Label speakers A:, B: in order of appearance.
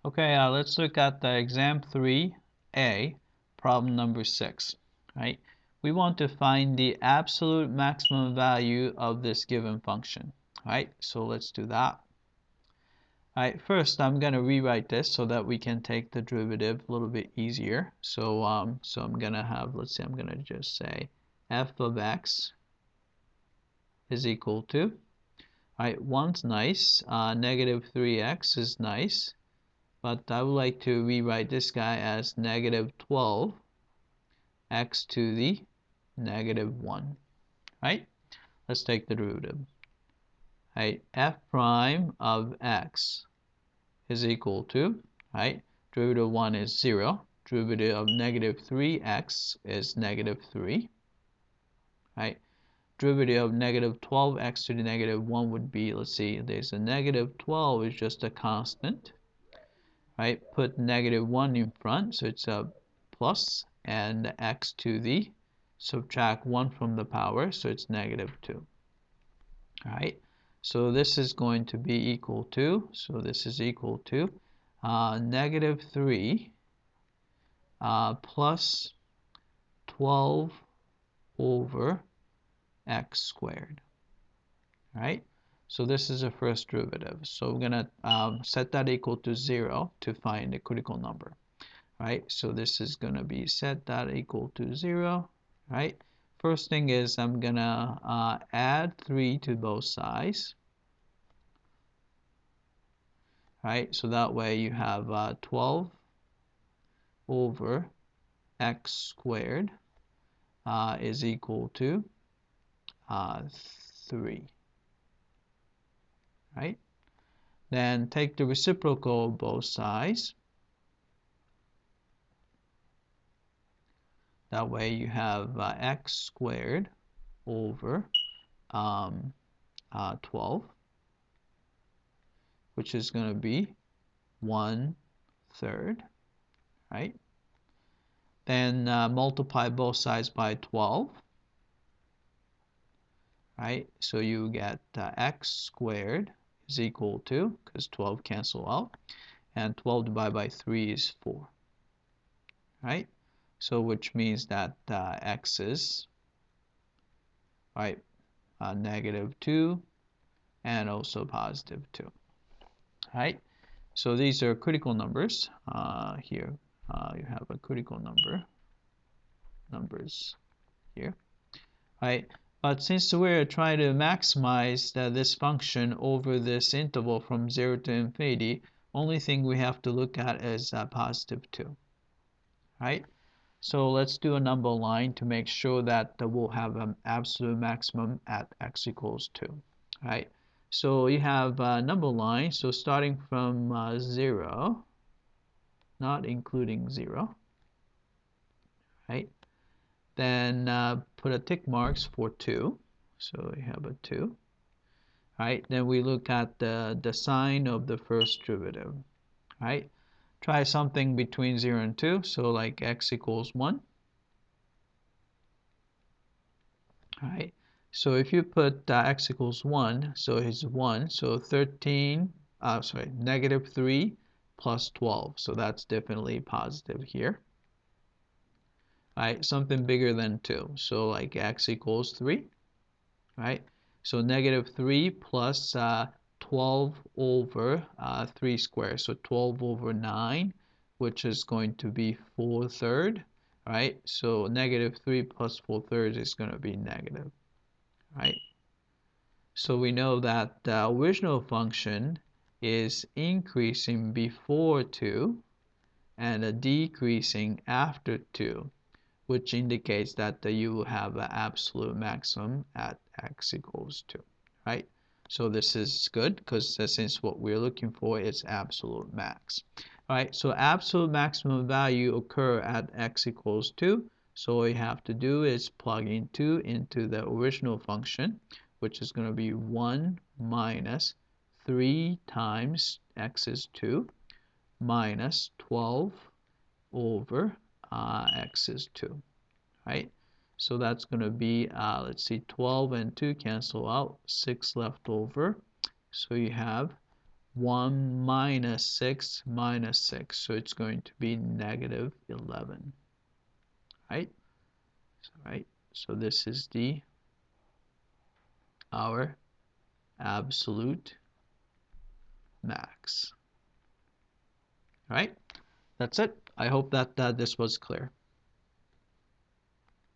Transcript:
A: Okay, let's look at the exam 3A, problem number 6. Right? We want to find the absolute maximum value of this given function. Right? So let's do that. Alright, first I'm going to rewrite this so that we can take the derivative a little bit easier. So I'm going to have, let's say I'm going to just say f of x is equal to, alright, 1's nice, negative 3x is nice. But I would like to rewrite this guy as negative 12 x to the negative 1. Right? Let's take the derivative. Right? F prime of x is equal to, right? Derivative of 1 is 0. Derivative of negative 3x is negative 3. Right? Derivative of negative 12x to the negative 1 would be, let's see, there's a negative 12 is just a constant. Right, put negative 1 in front, so it's a plus, and x to the, subtract 1 from the power, so it's negative 2. Alright, so this is going to be equal to, so this is equal to negative 3 plus 12 over x squared. Alright, so this is the first derivative. So we're going to set that equal to 0 to find the critical number. Right, so this is going to be set that equal to 0. Right, first thing is I'm going to add 3 to both sides. Right, so that way you have 12 over x squared is equal to 3. Right, then take the reciprocal of both sides. That way you have x squared over 12, which is going to be 1/3, right? Then multiply both sides by 12, right? So you get x squared is equal to, because 12 cancel out, and 12 divided by 3 is 4, right? So which means that x is, right, negative 2 and also positive 2, right? So these are critical numbers. Here you have a critical numbers here, right? But since we're trying to maximize this function over this interval from 0 to infinity, only thing we have to look at is positive 2, right? So let's do a number line to make sure that we'll have an absolute maximum at x equals 2, right? So you have a number line, so starting from 0, not including 0, right? Then put a tick marks for 2, so we have a 2, right? Then we look at the sign of the first derivative, right? Try something between 0 and 2, so like x equals 1, right? So if you put x equals 1, so it's 1, so negative 3 plus 12, so that's definitely positive here. Right, something bigger than 2, so like x equals 3, right? So negative 3 plus 12 over 3 squared, so 12 over 9, which is going to be 4/3, right? So negative 3 plus 4/3 is going to be negative, right? So we know that the original function is increasing before 2 and decreasing after 2, which indicates that you will have an absolute maximum at x equals 2, right? So this is good because since what we're looking for is absolute max. All right, so absolute maximum value occur at x equals 2. So all you have to do is plug in 2 into the original function, which is going to be 1 minus 3 times x is 2 minus 12 over x is 2, right? So that's going to be, let's see, 12 and 2 cancel out, 6 left over. So you have 1 minus 6 minus 6. So it's going to be negative 11. Right? So this is our absolute max. Right? That's it. I hope that this was clear.